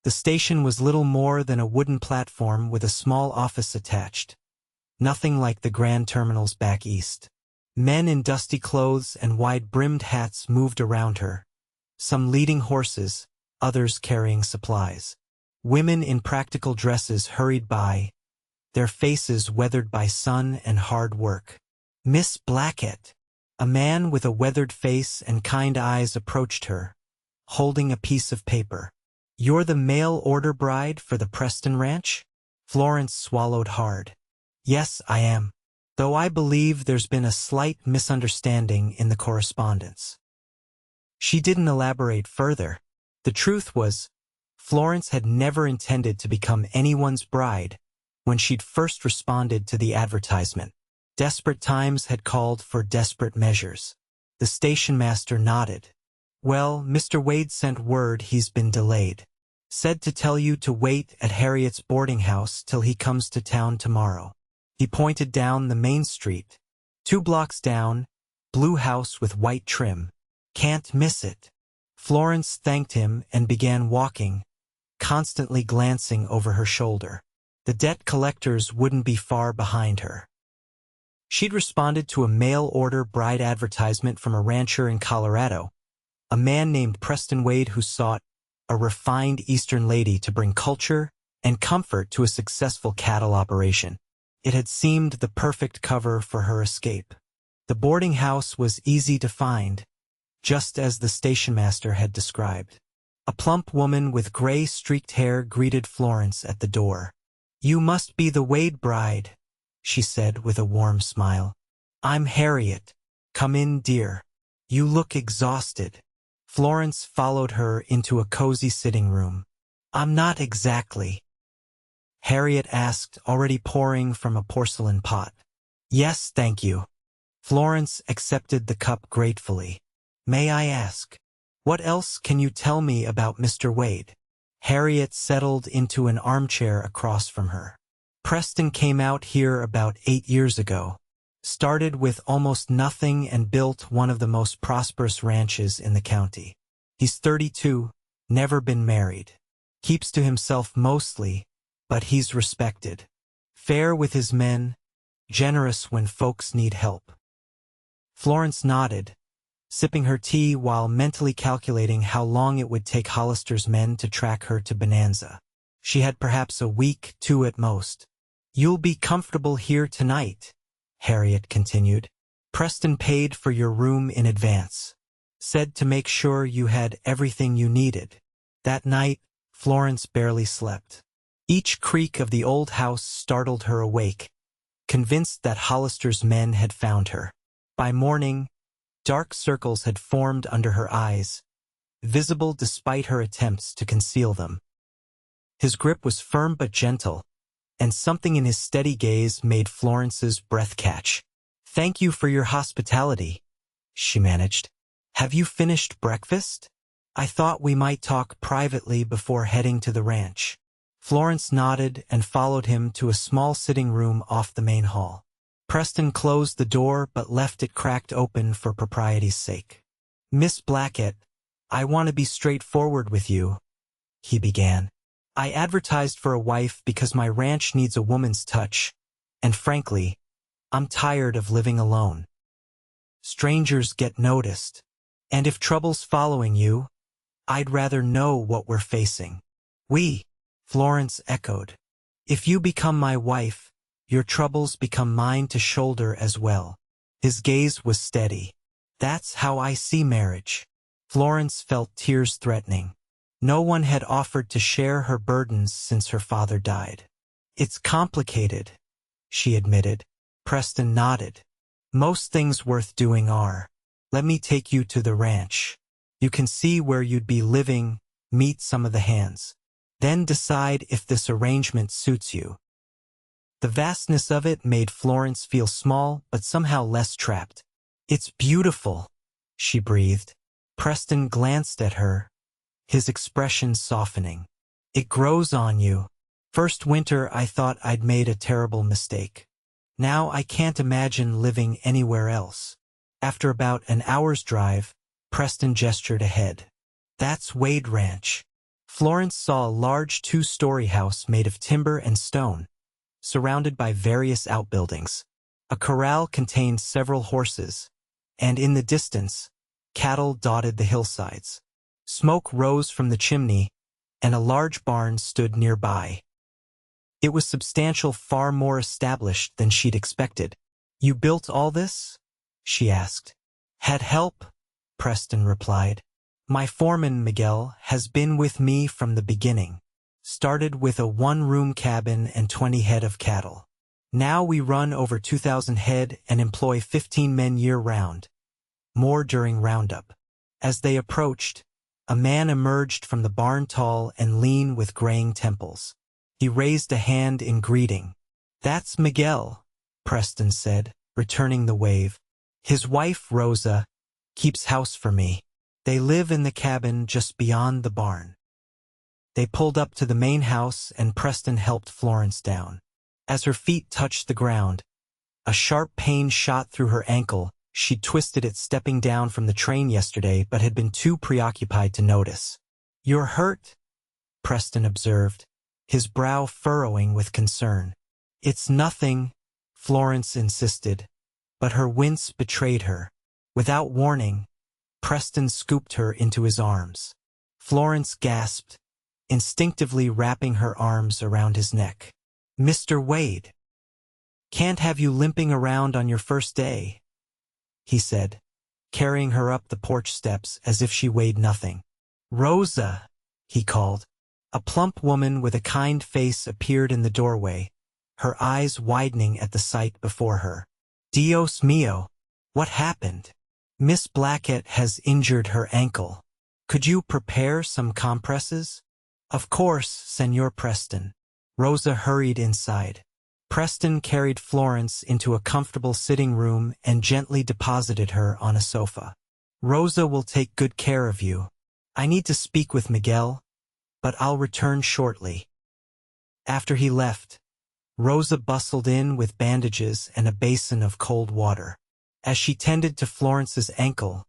The station was little more than a wooden platform with a small office attached. Nothing like the grand terminals back east. Men in dusty clothes and wide-brimmed hats moved around her, some leading horses, others carrying supplies. Women in practical dresses hurried by, their faces weathered by sun and hard work. Miss Blackett, a man with a weathered face and kind eyes, approached her, holding a piece of paper. "You're the mail-order bride for the Preston Ranch?" Florence swallowed hard. "Yes, I am. Though I believe there's been a slight misunderstanding in the correspondence." She didn't elaborate further. The truth was, Florence had never intended to become anyone's bride when she'd first responded to the advertisement. Desperate times had called for desperate measures. The station master nodded. "Well, Mr. Wade sent word he's been delayed. Said to tell you to wait at Harriet's boarding house till he comes to town tomorrow." He pointed down the main street. 2 blocks down, blue house with white trim. "Can't miss it." Florence thanked him and began walking, constantly glancing over her shoulder. The debt collectors wouldn't be far behind her. She'd responded to a mail-order bride advertisement from a rancher in Colorado, a man named Preston Wade, who sought a refined Eastern lady to bring culture and comfort to a successful cattle operation. It had seemed the perfect cover for her escape. The boarding house was easy to find, just as the station master had described. A plump woman with gray streaked hair greeted Florence at the door. "You must be the Wade bride," she said with a warm smile. "I'm Harriet. Come in, dear. You look exhausted." Florence followed her into a cozy sitting room. "I'm not exactly," Harriet asked, already pouring from a porcelain pot. "Yes, thank you." Florence accepted the cup gratefully. "May I ask, what else can you tell me about Mr. Wade?" Harriet settled into an armchair across from her. "Preston came out here about 8 years ago. Started with almost nothing and built one of the most prosperous ranches in the county. He's 32, never been married. Keeps to himself mostly, but he's respected. Fair with his men, generous when folks need help." Florence nodded, sipping her tea while mentally calculating how long it would take Hollister's men to track her to Bonanza. She had perhaps a week, 2 at most. "You'll be comfortable here tonight," Harriet continued. "Preston paid for your room in advance. Said to make sure you had everything you needed." That night, Florence barely slept. Each creak of the old house startled her awake, convinced that Hollister's men had found her. By morning, dark circles had formed under her eyes, visible despite her attempts to conceal them. His grip was firm but gentle, and something in his steady gaze made Florence's breath catch. "Thank you for your hospitality," she managed. "Have you finished breakfast? I thought we might talk privately before heading to the ranch." Florence nodded and followed him to a small sitting room off the main hall. Preston closed the door but left it cracked open for propriety's sake. "Miss Blackett, I want to be straightforward with you," he began. "I advertised for a wife because my ranch needs a woman's touch, and frankly, I'm tired of living alone. Strangers get noticed, and if trouble's following you, I'd rather know what we're facing." "We," Florence echoed. "If you become my wife, your troubles become mine to shoulder as well." His gaze was steady. "That's how I see marriage." Florence felt tears threatening. No one had offered to share her burdens since her father died. "It's complicated," she admitted. Preston nodded. "Most things worth doing are. Let me take you to the ranch. You can see where you'd be living, meet some of the hands. Then decide if this arrangement suits you." The vastness of it made Florence feel small but somehow less trapped. "It's beautiful," she breathed. Preston glanced at her, his expression softening. "It grows on you. First winter I thought I'd made a terrible mistake. Now I can't imagine living anywhere else." After about an hour's drive, Preston gestured ahead. "That's Wade Ranch." Florence saw a large two-story house made of timber and stone, surrounded by various outbuildings. A corral contained several horses, and in the distance, cattle dotted the hillsides. Smoke rose from the chimney, and a large barn stood nearby. It was substantial, far more established than she'd expected. "You built all this?" she asked. "Had help," Preston replied. "My foreman, Miguel, has been with me from the beginning. Started with a one-room cabin and 20 head of cattle. Now we run over 2,000 head and employ 15 men year-round, more during roundup." As they approached, a man emerged from the barn, tall and lean with graying temples. He raised a hand in greeting. "That's Miguel," Preston said, returning the wave. "His wife, Rosa, keeps house for me. They live in the cabin just beyond the barn." They pulled up to the main house and Preston helped Florence down. As her feet touched the ground, a sharp pain shot through her ankle. She'd twisted it stepping down from the train yesterday but had been too preoccupied to notice. "You're hurt?" Preston observed, his brow furrowing with concern. "It's nothing," Florence insisted, but her wince betrayed her. Without warning, Preston scooped her into his arms. Florence gasped, instinctively wrapping her arms around his neck. "Mr. Wade, can't have you limping around on your first day," he said, carrying her up the porch steps as if she weighed nothing. "Rosa," he called. A plump woman with a kind face appeared in the doorway, her eyes widening at the sight before her. "Dios mío, what happened?" "Miss Blackett has injured her ankle. Could you prepare some compresses?" "Of course, Senor Preston." Rosa hurried inside. Preston carried Florence into a comfortable sitting room and gently deposited her on a sofa. "Rosa will take good care of you. I need to speak with Miguel, but I'll return shortly." After he left, Rosa bustled in with bandages and a basin of cold water. As she tended to Florence's ankle,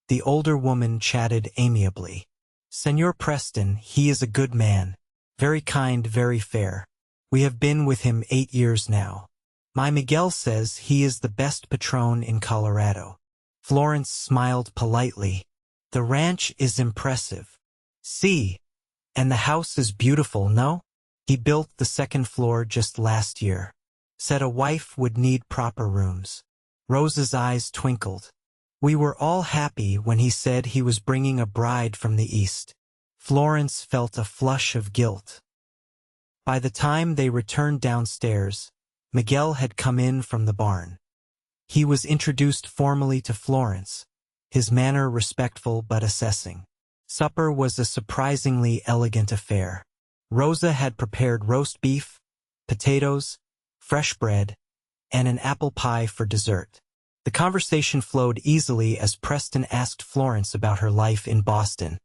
the older woman chatted amiably. "Senor Preston, he is a good man. Very kind, very fair. We have been with him 8 years now. My Miguel says he is the best patron in Colorado." Florence smiled politely. "The ranch is impressive. See, and the house is beautiful, no? He built the second floor just last year. Said a wife would need proper rooms." Rosa's eyes twinkled. "We were all happy when he said he was bringing a bride from the East." Florence felt a flush of guilt. By the time they returned downstairs, Miguel had come in from the barn. He was introduced formally to Florence, his manner respectful but assessing. Supper was a surprisingly elegant affair. Rosa had prepared roast beef, potatoes, fresh bread, and an apple pie for dessert. The conversation flowed easily as Preston asked Florence about her life in Boston,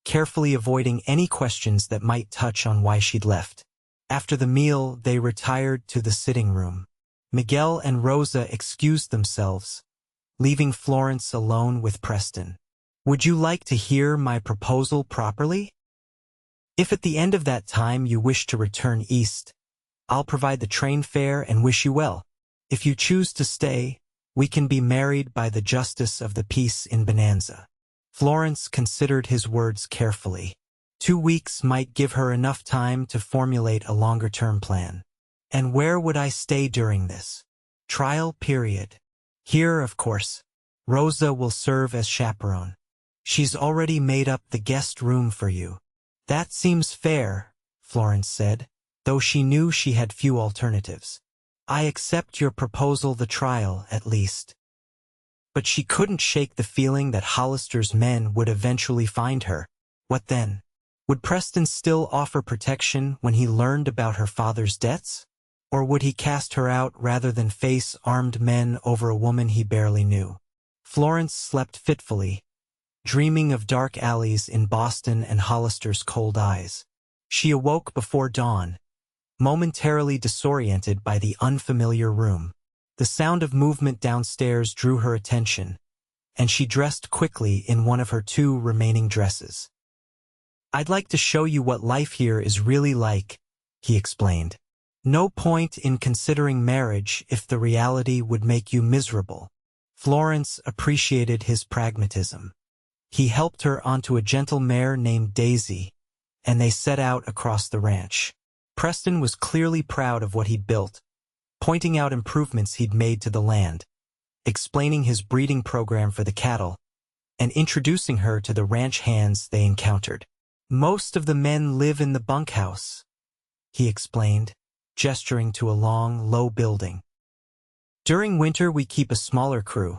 carefully avoiding any questions that might touch on why she'd left. After the meal, they retired to the sitting room. Miguel and Rosa excused themselves, leaving Florence alone with Preston. "Would you like to hear my proposal properly? If at the end of that time you wish to return east, I'll provide the train fare and wish you well. If you choose to stay, we can be married by the justice of the peace in Bonanza." Florence considered his words carefully. 2 weeks might give her enough time to formulate a longer-term plan. "And where would I stay during this trial period?" "Here, of course. Rosa will serve as chaperone. She's already made up the guest room for you." "That seems fair," Florence said, though she knew she had few alternatives. "I accept your proposal, the trial, at least." But she couldn't shake the feeling that Hollister's men would eventually find her. What then? Would Preston still offer protection when he learned about her father's debts? Or would he cast her out rather than face armed men over a woman he barely knew? Florence slept fitfully, dreaming of dark alleys in Boston and Hollister's cold eyes. She awoke before dawn, momentarily disoriented by the unfamiliar room. The sound of movement downstairs drew her attention, and she dressed quickly in one of her 2 remaining dresses. "I'd like to show you what life here is really like," he explained. "No point in considering marriage if the reality would make you miserable." Florence appreciated his pragmatism. He helped her onto a gentle mare named Daisy, and they set out across the ranch. Preston was clearly proud of what he'd built, pointing out improvements he'd made to the land, explaining his breeding program for the cattle, and introducing her to the ranch hands they encountered. "Most of the men live in the bunkhouse," he explained, gesturing to a long, low building. "During winter we keep a smaller crew,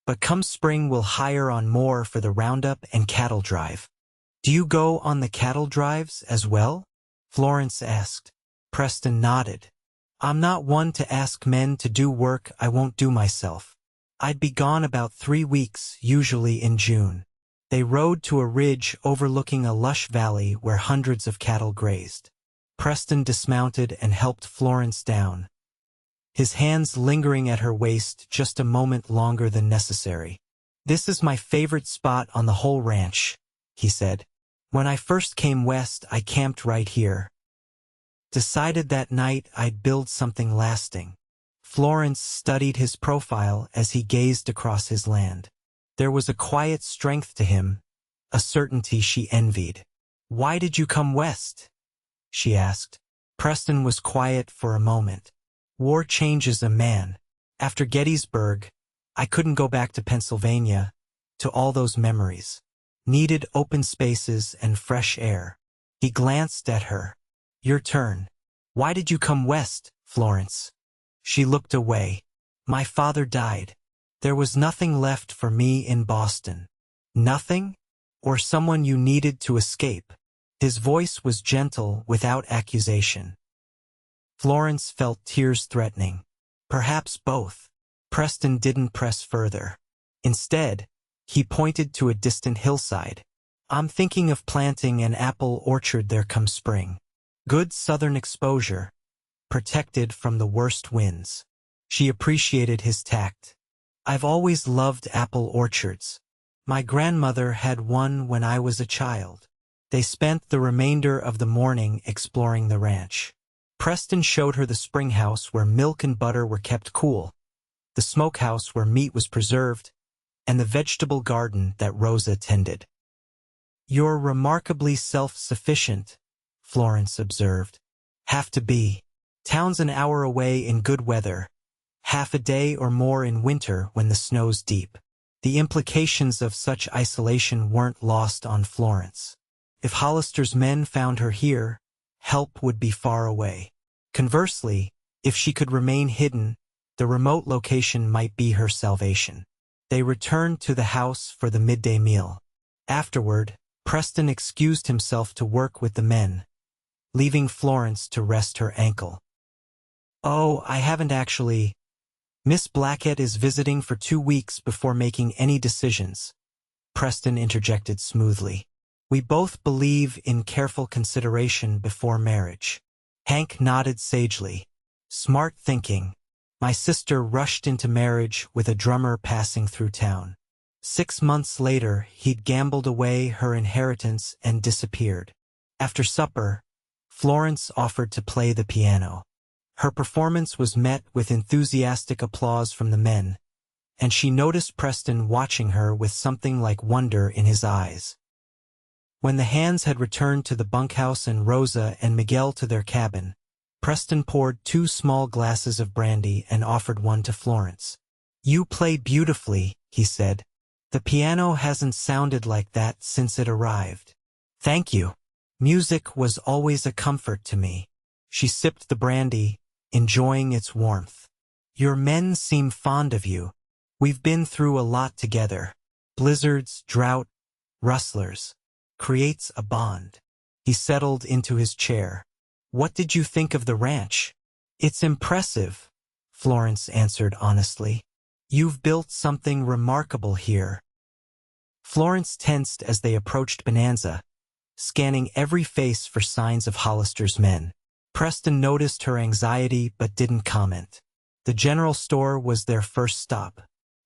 but come spring we'll hire on more for the roundup and cattle drive." "Do you go on the cattle drives as well?" Florence asked. Preston nodded. "I'm not one to ask men to do work I won't do myself. I'd be gone about 3 weeks, usually in June." They rode to a ridge overlooking a lush valley where hundreds of cattle grazed. Preston dismounted and helped Florence down, his hands lingering at her waist just a moment longer than necessary. "This is my favorite spot on the whole ranch," he said. "When I first came west, I camped right here. Decided that night I'd build something lasting." Florence studied his profile as he gazed across his land. There was a quiet strength to him, a certainty she envied. "Why did you come west?" she asked. Preston was quiet for a moment. "War changes a man. After Gettysburg, I couldn't go back to Pennsylvania, to all those memories. Needed open spaces and fresh air." He glanced at her. "Your turn. Why did you come west, Florence?" She looked away. "My father died. There was nothing left for me in Boston." "Nothing? Or someone you needed to escape?" His voice was gentle, without accusation. Florence felt tears threatening. Perhaps both. Preston didn't press further. Instead, he pointed to a distant hillside. "I'm thinking of planting an apple orchard there come spring. Good southern exposure, protected from the worst winds." She appreciated his tact. "I've always loved apple orchards. My grandmother had one when I was a child." They spent the remainder of the morning exploring the ranch. Preston showed her the spring house where milk and butter were kept cool, the smokehouse where meat was preserved, and the vegetable garden that Rosa tended. "You're remarkably self-sufficient," Florence observed. "Have to be. Town's an hour away in good weather, half a day or more in winter when the snow's deep." The implications of such isolation weren't lost on Florence. If Hollister's men found her here, help would be far away. Conversely, if she could remain hidden, the remote location might be her salvation. They returned to the house for the midday meal. Afterward, Preston excused himself to work with the men, leaving Florence to rest her ankle. "Oh, I haven't actually. Miss Blackett is visiting for 2 weeks before making any decisions," Preston interjected smoothly. "We both believe in careful consideration before marriage." Hank nodded sagely. "Smart thinking. My sister rushed into marriage with a drummer passing through town. 6 months later, he'd gambled away her inheritance and disappeared. After supper, Florence offered to play the piano. Her performance was met with enthusiastic applause from the men, and she noticed Preston watching her with something like wonder in his eyes. When the hands had returned to the bunkhouse and Rosa and Miguel to their cabin, Preston poured 2 small glasses of brandy and offered one to Florence. "You play beautifully," he said. "The piano hasn't sounded like that since it arrived." "Thank you. Music was always a comfort to me." She sipped the brandy, enjoying its warmth. "Your men seem fond of you. We've been through a lot together. Blizzards, drought, rustlers. Creates a bond." He settled into his chair. "What did you think of the ranch?" "It's impressive," Florence answered honestly. "You've built something remarkable here." Florence tensed as they approached Bonanza, scanning every face for signs of Hollister's men. Preston noticed her anxiety but didn't comment. The general store was their first stop.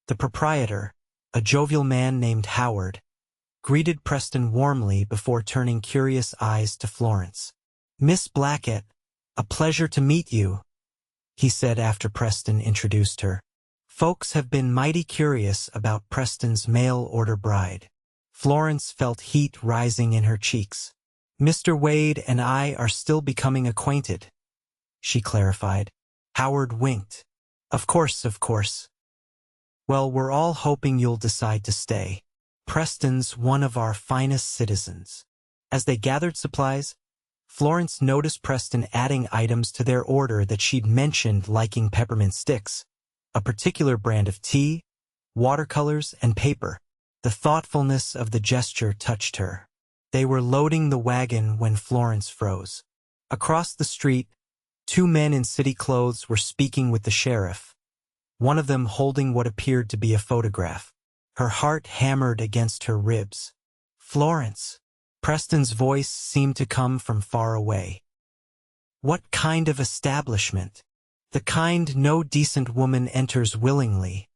The proprietor, a jovial man named Howard, greeted Preston warmly before turning curious eyes to Florence. "Miss Blackett, a pleasure to meet you," he said after Preston introduced her. Folks have been mighty curious about Preston's mail-order bride. Florence felt heat rising in her cheeks. "Mr. Wade and I are still becoming acquainted," she clarified. Howard winked. Of course, of course. "Well, we're all hoping you'll decide to stay. Preston's one of our finest citizens." As they gathered supplies, Florence noticed Preston adding items to their order that she'd mentioned, liking peppermint sticks, a particular brand of tea, watercolors, and paper. The thoughtfulness of the gesture touched her. They were loading the wagon when Florence froze. Across the street, two men in city clothes were speaking with the sheriff, one of them holding what appeared to be a photograph. Her heart hammered against her ribs. "Florence." Preston's voice seemed to come from far away. "What kind of establishment?" "The kind no decent woman enters willingly,"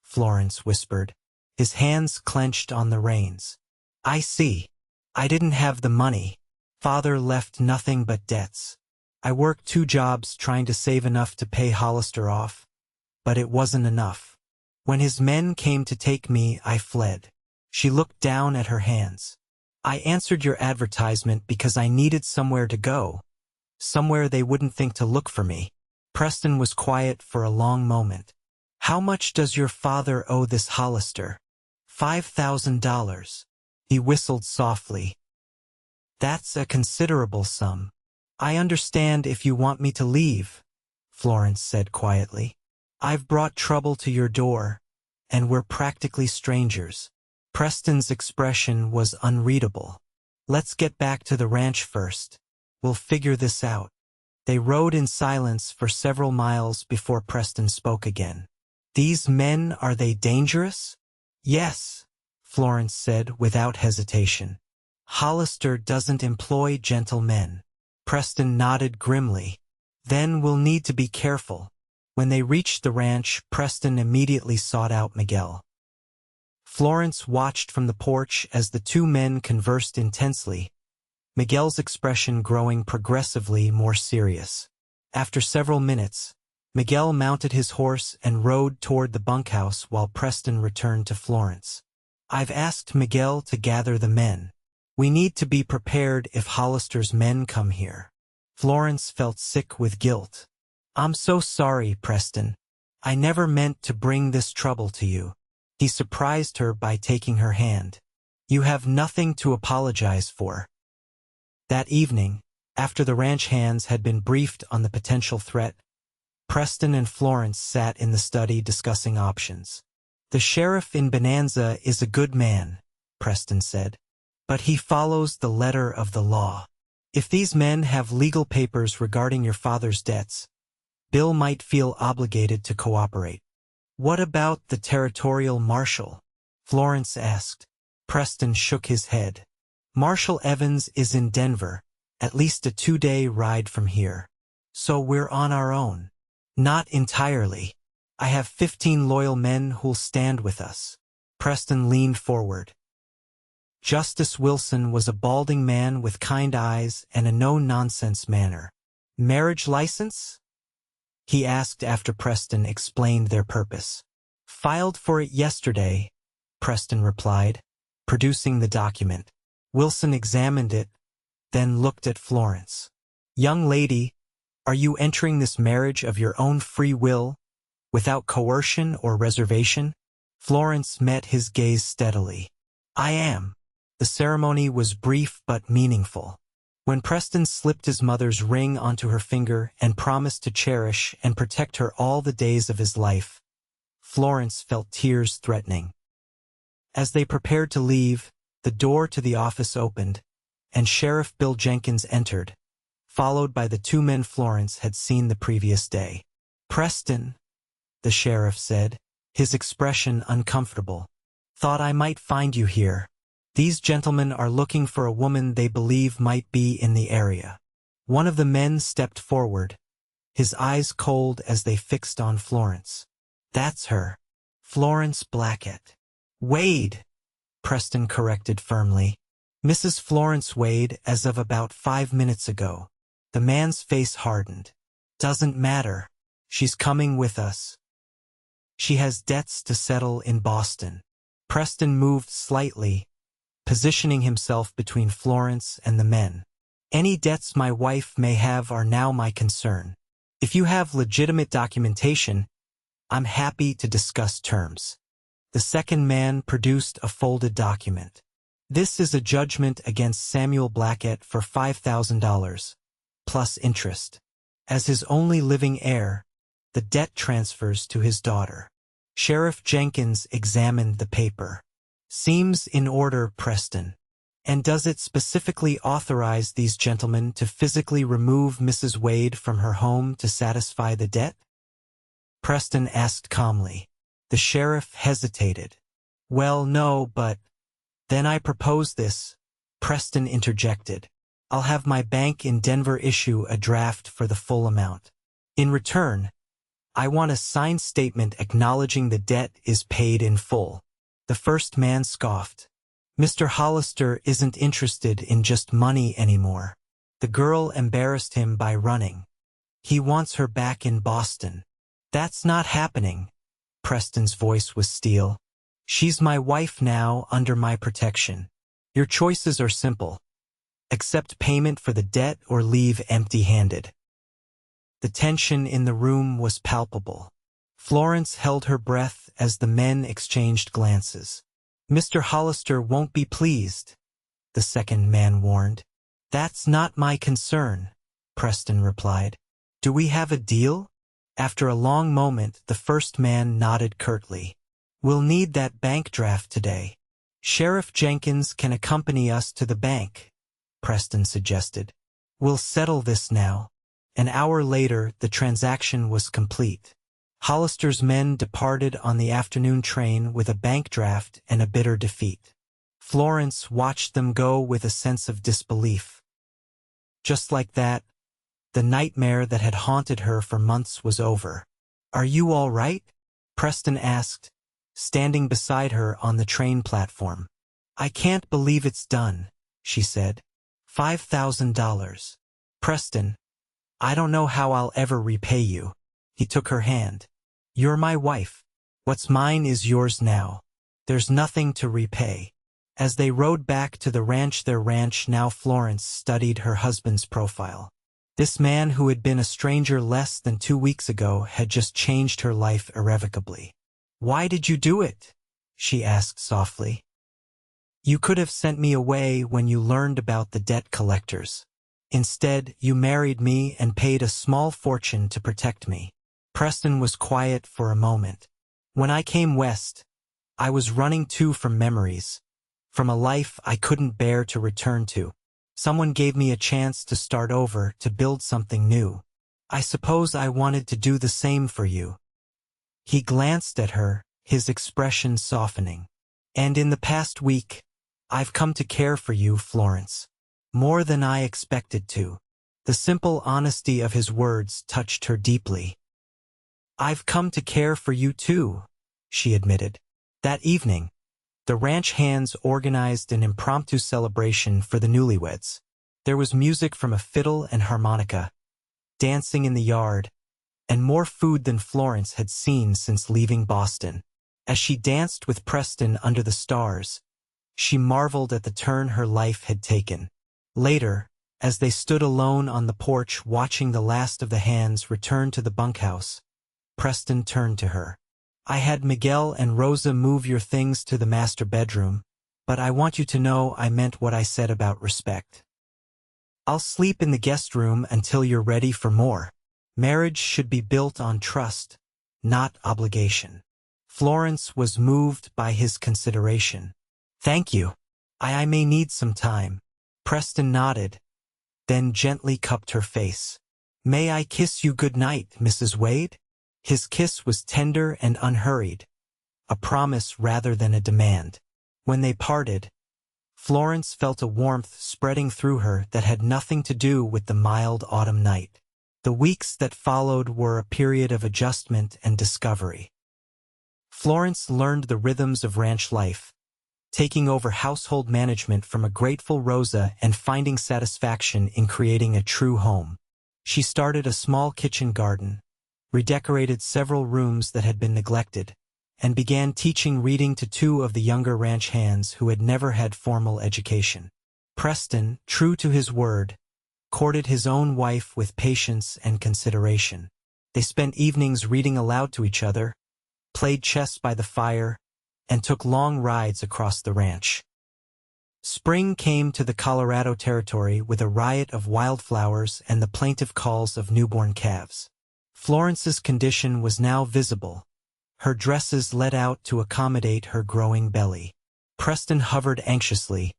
Florence whispered, his hands clenched on the reins. "I see. I didn't have the money. Father left nothing but debts. I worked 2 jobs trying to save enough to pay Hollister off, but it wasn't enough. When his men came to take me, I fled." She looked down at her hands. "I answered your advertisement because I needed somewhere to go, somewhere they wouldn't think to look for me." Preston was quiet for a long moment. "How much does your father owe this Hollister?" $5,000. He whistled softly. "That's a considerable sum. I understand if you want me to leave," Florence said quietly. "I've brought trouble to your door, and we're practically strangers." Preston's expression was unreadable. "Let's get back to the ranch first. We'll figure this out." They rode in silence for several miles before Preston spoke again. "These men, are they dangerous?" "Yes," Florence said without hesitation. "Hollister doesn't employ gentlemen." Preston nodded grimly. "Then we'll need to be careful." When they reached the ranch, Preston immediately sought out Miguel. Florence watched from the porch as the two men conversed intensely, Miguel's expression growing progressively more serious. After several minutes, Miguel mounted his horse and rode toward the bunkhouse while Preston returned to Florence. "I've asked Miguel to gather the men. We need to be prepared if Hollister's men come here." Florence felt sick with guilt. "I'm so sorry, Preston. I never meant to bring this trouble to you." He surprised her by taking her hand. "You have nothing to apologize for." That evening, after the ranch hands had been briefed on the potential threat, Preston and Florence sat in the study discussing options. "The sheriff in Bonanza is a good man," Preston said, "but he follows the letter of the law. If these men have legal papers regarding your father's debts, Bill might feel obligated to cooperate." "What about the territorial marshal?" Florence asked. Preston shook his head. "Marshal Evans is in Denver, at least a 2-day ride from here. So we're on our own." "Not entirely. I have 15 loyal men who'll stand with us." Preston leaned forward. Justice Wilson was a balding man with kind eyes and a no-nonsense manner. "Marriage license?" he asked after Preston explained their purpose. "Filed for it yesterday," Preston replied, producing the document. Wilson examined it, then looked at Florence. "Young lady, are you entering this marriage of your own free will, without coercion or reservation?" Florence met his gaze steadily. "I am." The ceremony was brief but meaningful. When Preston slipped his mother's ring onto her finger and promised to cherish and protect her all the days of his life, Florence felt tears threatening. As they prepared to leave, the door to the office opened, and Sheriff Bill Jenkins entered, followed by the 2 men Florence had seen the previous day. "Preston," the sheriff said, his expression uncomfortable, "thought I might find you here. These gentlemen are looking for a woman they believe might be in the area." One of the men stepped forward, his eyes cold as they fixed on Florence. "That's her. Florence Blackett." "Wade!" Preston corrected firmly. Mrs. Florence Wade, as of about 5 minutes ago. The man's face hardened. Doesn't matter. She's coming with us. She has debts to settle in Boston. Preston moved slightly, positioning himself between Florence and the men. Any debts my wife may have are now my concern. If you have legitimate documentation, I'm happy to discuss terms. The second man produced a folded document. This is a judgment against Samuel Blackett for $5,000, plus interest. As his only living heir, the debt transfers to his daughter. Sheriff Jenkins examined the paper. Seems in order, Preston. And does it specifically authorize these gentlemen to physically remove Mrs. Wade from her home to satisfy the debt? Preston asked calmly. The sheriff hesitated. Well, no, but... Then I propose this, Preston interjected. I'll have my bank in Denver issue a draft for the full amount. In return, I want a signed statement acknowledging the debt is paid in full. The first man scoffed. Mr. Hollister isn't interested in just money anymore. The girl embarrassed him by running. He wants her back in Boston. That's not happening. Preston's voice was steel. She's my wife now, under my protection. Your choices are simple. Accept payment for the debt or leave empty-handed. The tension in the room was palpable. Florence held her breath as the men exchanged glances. Mr. Hollister won't be pleased, the second man warned. That's not my concern, Preston replied. Do we have a deal? After a long moment, the first man nodded curtly. We'll need that bank draft today. Sheriff Jenkins can accompany us to the bank, Preston suggested. We'll settle this now. An hour later, the transaction was complete. Hollister's men departed on the afternoon train with a bank draft and a bitter defeat. Florence watched them go with a sense of disbelief. Just like that, the nightmare that had haunted her for months was over. Are you all right? Preston asked, standing beside her on the train platform. I can't believe it's done, she said. $5,000. Preston, I don't know how I'll ever repay you. He took her hand. You're my wife. What's mine is yours now. There's nothing to repay. As they rode back to their ranch now, Florence studied her husband's profile. This man who had been a stranger less than 2 weeks ago had just changed her life irrevocably. Why did you do it? She asked softly. You could have sent me away when you learned about the debt collectors. Instead, you married me and paid a small fortune to protect me. Preston was quiet for a moment. When I came west, I was running too from memories, from a life I couldn't bear to return to. Someone gave me a chance to start over, to build something new. I suppose I wanted to do the same for you. He glanced at her, his expression softening. And in the past week, I've come to care for you, Florence. More than I expected to. The simple honesty of his words touched her deeply. I've come to care for you too, she admitted. That evening, the ranch hands organized an impromptu celebration for the newlyweds. There was music from a fiddle and harmonica, dancing in the yard, and more food than Florence had seen since leaving Boston. As she danced with Preston under the stars, she marveled at the turn her life had taken. Later, as they stood alone on the porch watching the last of the hands return to the bunkhouse, Preston turned to her. I had Miguel and Rosa move your things to the master bedroom, but I want you to know I meant what I said about respect. I'll sleep in the guest room until you're ready for more. Marriage should be built on trust, not obligation. Florence was moved by his consideration. Thank you. I may need some time. Preston nodded, then gently cupped her face. May I kiss you good night, Mrs. Wade? His kiss was tender and unhurried, a promise rather than a demand. When they parted, Florence felt a warmth spreading through her that had nothing to do with the mild autumn night. The weeks that followed were a period of adjustment and discovery. Florence learned the rhythms of ranch life, taking over household management from a grateful Rosa and finding satisfaction in creating a true home. She started a small kitchen garden, redecorated several rooms that had been neglected, and began teaching reading to two of the younger ranch hands who had never had formal education. Preston, true to his word, courted his own wife with patience and consideration. They spent evenings reading aloud to each other, played chess by the fire, and took long rides across the ranch. Spring came to the Colorado Territory with a riot of wildflowers and the plaintive calls of newborn calves. Florence's condition was now visible. Her dresses let out to accommodate her growing belly. Preston hovered anxiously,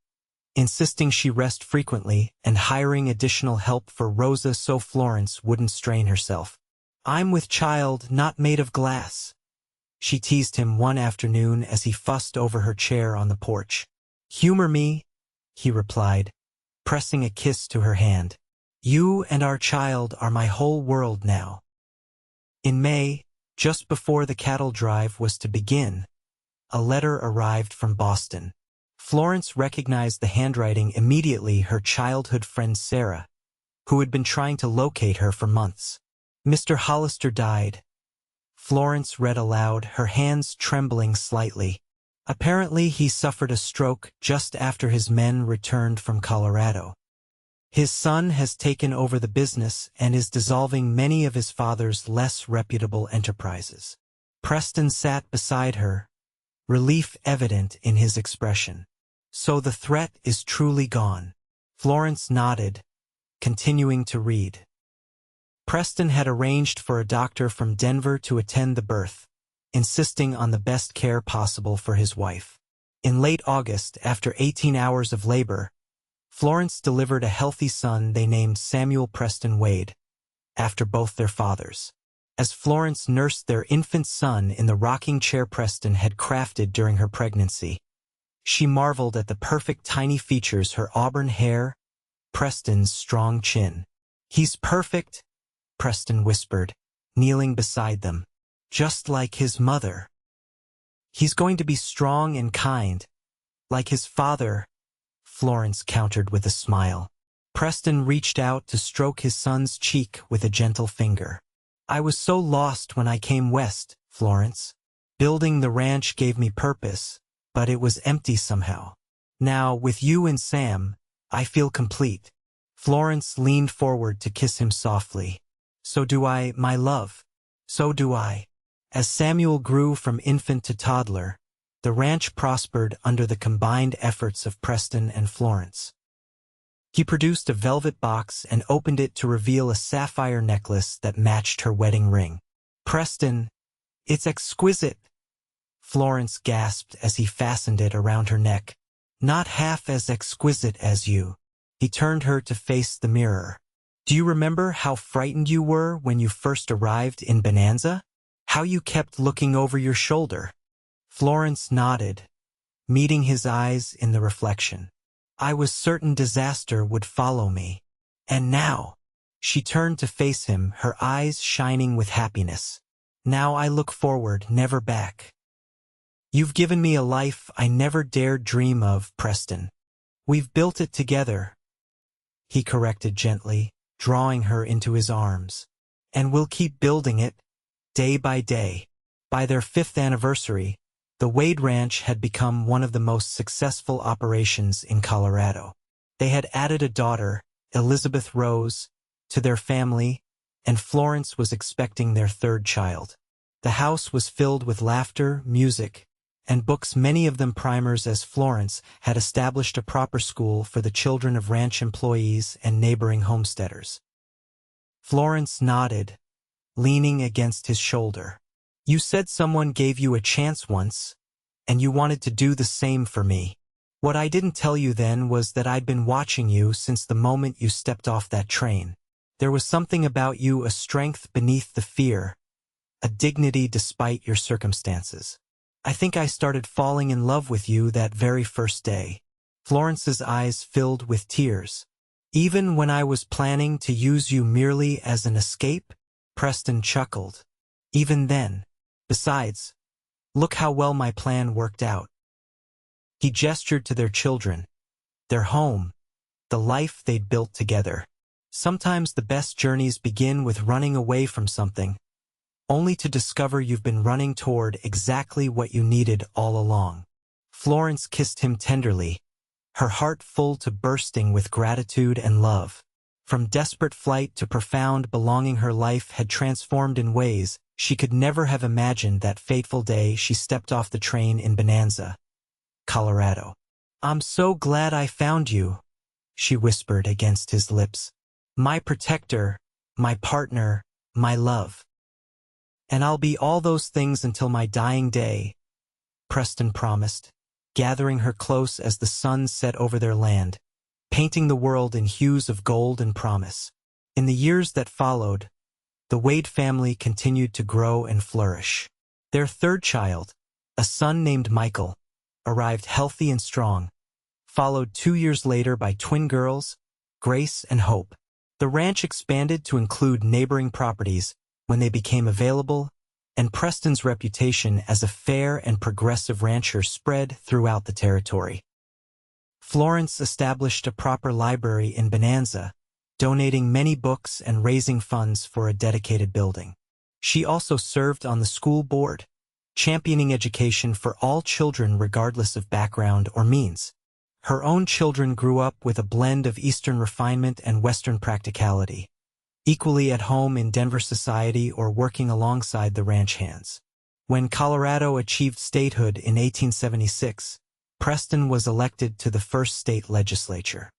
insisting she rest frequently and hiring additional help for Rosa so Florence wouldn't strain herself. "I'm with child, not made of glass," she teased him one afternoon as he fussed over her chair on the porch. "Humor me," he replied, pressing a kiss to her hand. "You and our child are my whole world now." In May, just before the cattle drive was to begin, a letter arrived from Boston. Florence recognized the handwriting immediately. Her childhood friend Sarah, who had been trying to locate her for months. "Mr. Hollister died," Florence read aloud, her hands trembling slightly. "Apparently he suffered a stroke just after his men returned from Colorado. His son has taken over the business and is dissolving many of his father's less reputable enterprises." Preston sat beside her, relief evident in his expression. "So the threat is truly gone." Florence nodded, continuing to read. Preston had arranged for a doctor from Denver to attend the birth, insisting on the best care possible for his wife. In late August, after 18 hours of labor, Florence delivered a healthy son they named Samuel Preston Wade, after both their fathers. As Florence nursed their infant son in the rocking chair Preston had crafted during her pregnancy, she marveled at the perfect tiny features, her auburn hair, Preston's strong chin. "He's perfect," Preston whispered, kneeling beside them. "Just like his mother. He's going to be strong and kind, like his father," Florence countered with a smile. Preston reached out to stroke his son's cheek with a gentle finger. "I was so lost when I came west, Florence. Building the ranch gave me purpose, but it was empty somehow. Now, with you and Sam, I feel complete." Florence leaned forward to kiss him softly. "So do I, my love. So do I." As Samuel grew from infant to toddler, the ranch prospered under the combined efforts of Preston and Florence. He produced a velvet box and opened it to reveal a sapphire necklace that matched her wedding ring. "Preston, it's exquisite," Florence gasped as he fastened it around her neck. "Not half as exquisite as you." He turned her to face the mirror. "Do you remember how frightened you were when you first arrived in Bonanza? How you kept looking over your shoulder?" Florence nodded, meeting his eyes in the reflection. "I was certain disaster would follow me. And now," she turned to face him, her eyes shining with happiness. "Now I look forward, never back. You've given me a life I never dared dream of, Preston. We've built it together," he corrected gently, drawing her into his arms. "And we'll keep building it, day by day." By their 5th anniversary, the Wade Ranch had become one of the most successful operations in Colorado. They had added a daughter, Elizabeth Rose, to their family, and Florence was expecting their 3rd child. The house was filled with laughter, music, and books, many of them primers, as Florence had established a proper school for the children of ranch employees and neighboring homesteaders. Florence nodded, leaning against his shoulder. "You said someone gave you a chance once, and you wanted to do the same for me. What I didn't tell you then was that I'd been watching you since the moment you stepped off that train. There was something about you, a strength beneath the fear, a dignity despite your circumstances. I think I started falling in love with you that very first day." Florence's eyes filled with tears. "Even when I was planning to use you merely as an escape?" Preston chuckled. "Even then. Besides, look how well my plan worked out." He gestured to their children, their home, the life they'd built together. Sometimes the best journeys begin with running away from something, only to discover you've been running toward exactly what you needed all along. Florence kissed him tenderly, her heart full to bursting with gratitude and love. From desperate flight to profound belonging, her life had transformed in ways she could never have imagined that fateful day she stepped off the train in Bonanza, Colorado. "I'm so glad I found you," she whispered against his lips. "My protector, my partner, my love. And I'll be all those things until my dying day," Preston promised, gathering her close as the sun set over their land, painting the world in hues of gold and promise. In the years that followed, the Wade family continued to grow and flourish. Their third child, a son named Michael, arrived healthy and strong, followed 2 years later by twin girls, Grace and Hope. The ranch expanded to include neighboring properties when they became available, and Preston's reputation as a fair and progressive rancher spread throughout the territory. Florence established a proper library in Bonanza, donating many books and raising funds for a dedicated building. She also served on the school board, championing education for all children regardless of background or means. Her own children grew up with a blend of Eastern refinement and Western practicality, equally at home in Denver society or working alongside the ranch hands. When Colorado achieved statehood in 1876, Preston was elected to the first state legislature.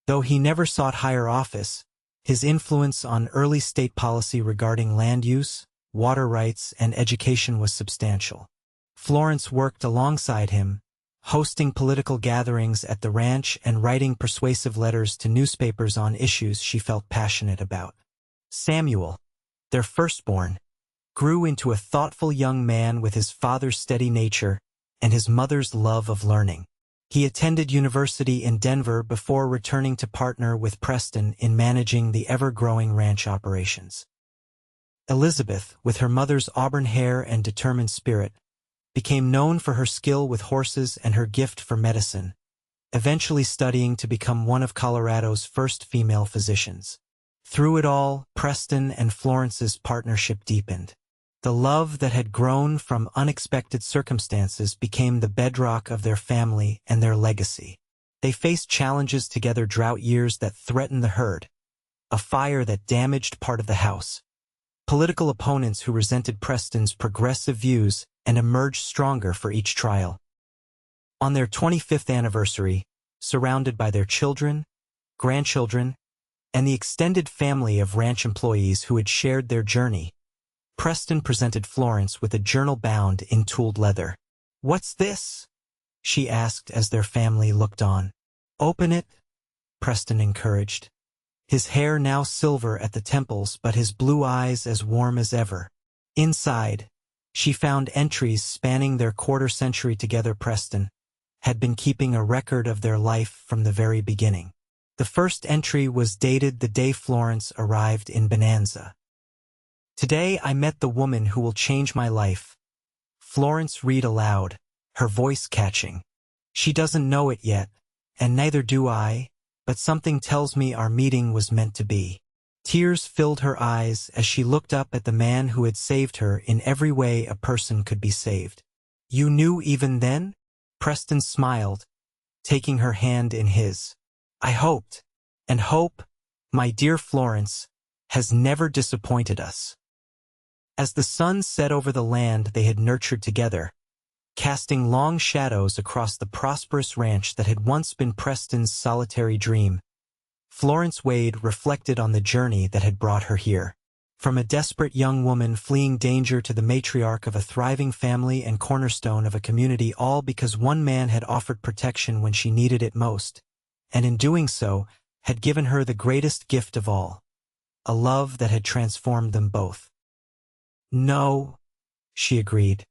Though he never sought higher office, his influence on early state policy regarding land use, water rights, and education was substantial. Florence worked alongside him, hosting political gatherings at the ranch and writing persuasive letters to newspapers on issues she felt passionate about. Samuel, their firstborn, grew into a thoughtful young man with his father's steady nature and his mother's love of learning. He attended university in Denver before returning to partner with Preston in managing the ever-growing ranch operations. Elizabeth, with her mother's auburn hair and determined spirit, became known for her skill with horses and her gift for medicine, eventually studying to become one of Colorado's first female physicians. Through it all, Preston and Florence's partnership deepened. The love that had grown from unexpected circumstances became the bedrock of their family and their legacy. They faced challenges together: drought years that threatened the herd, a fire that damaged part of the house, political opponents who resented Preston's progressive views and emerged stronger for each trial. On their 25th anniversary, surrounded by their children, grandchildren, and the extended family of ranch employees who had shared their journey, Preston presented Florence with a journal bound in tooled leather. "What's this?" she asked as their family looked on. "Open it," Preston encouraged, his hair now silver at the temples but his blue eyes as warm as ever. Inside, she found entries spanning their quarter-century together. Preston had been keeping a record of their life from the very beginning. The first entry was dated the day Florence arrived in Bonanza. "Today I met the woman who will change my life," Florence read aloud, her voice catching. "She doesn't know it yet, and neither do I, but something tells me our meeting was meant to be." Tears filled her eyes as she looked up at the man who had saved her in every way a person could be saved. "You knew even then?" Preston smiled, taking her hand in his. "I hoped, and hope, my dear Florence, has never disappointed us." As the sun set over the land they had nurtured together, casting long shadows across the prosperous ranch that had once been Preston's solitary dream, Florence Wade reflected on the journey that had brought her here. From a desperate young woman fleeing danger to the matriarch of a thriving family and cornerstone of a community, all because one man had offered protection when she needed it most, and in doing so, had given her the greatest gift of all, a love that had transformed them both. "No," she agreed,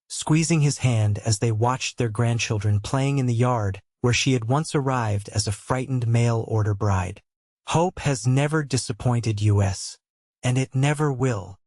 squeezing his hand as they watched their grandchildren playing in the yard where she had once arrived as a frightened mail-order bride. "Hope has never disappointed us, and it never will."